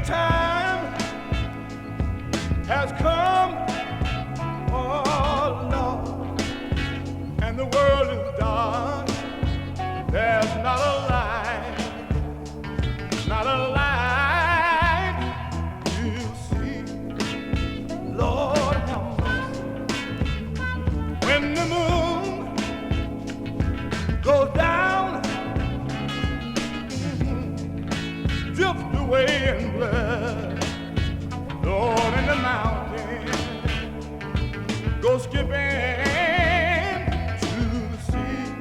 time has come, oh Lord, and the world is dark. There's not a light, not a light you see. Lord have mercy. When the moon goes down, drift away in blood. Lord, in the mountain, go skipping to the sea.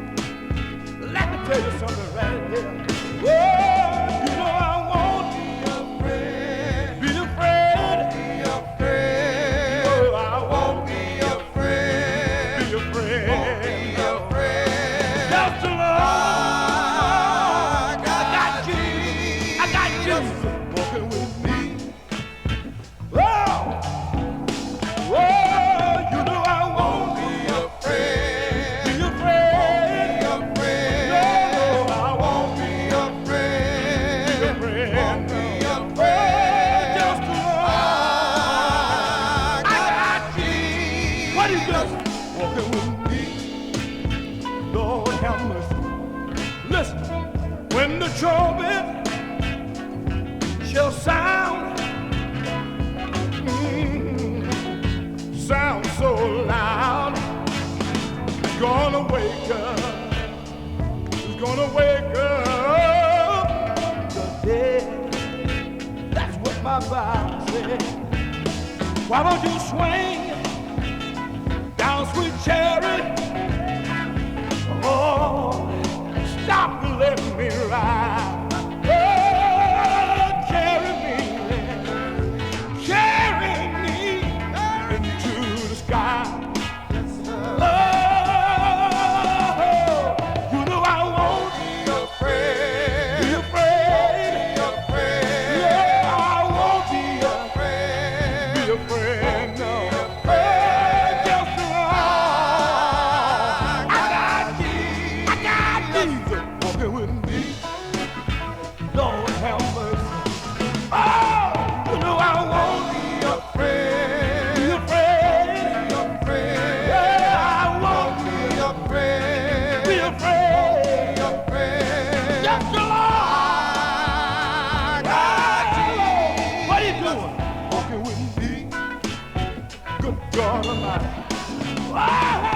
Let me tell you something right here. Oh, you know I won't be afraid. Be afraid. Be afraid. Oh, I won't be afraid. Be afraid. Won't be afraid. Just alone. I got Jesus. I got Jesus walking with me. Oh, you know I won't be afraid. Be afraid. Be afraid. No, I won't be afraid. Be afraid. Won't be afraid. Just alone. I got Jesus. What is just walking with me? Lord have mercy. Listen, when the trumpet shall sound, sound so loud, it's gonna wake up, it's gonna wake up the dead. That's what my Bible said. Why don't you swing down, sweet cherry? Oh, stop and let me ride. Oh, carry me into the sky. Oh, you know I won't be afraid. Be afraid. Be afraid. Yeah, I won't be afraid. Be afraid. No. Just alone. I got Jesus walking with me. Lord have mercy. Oh, you know I won't be afraid. Be afraid. Be afraid. Yeah, I won't be afraid. Be afraid. Be afraid. Just alone. What are you doing? Walking with me. Good God Almighty. Oh,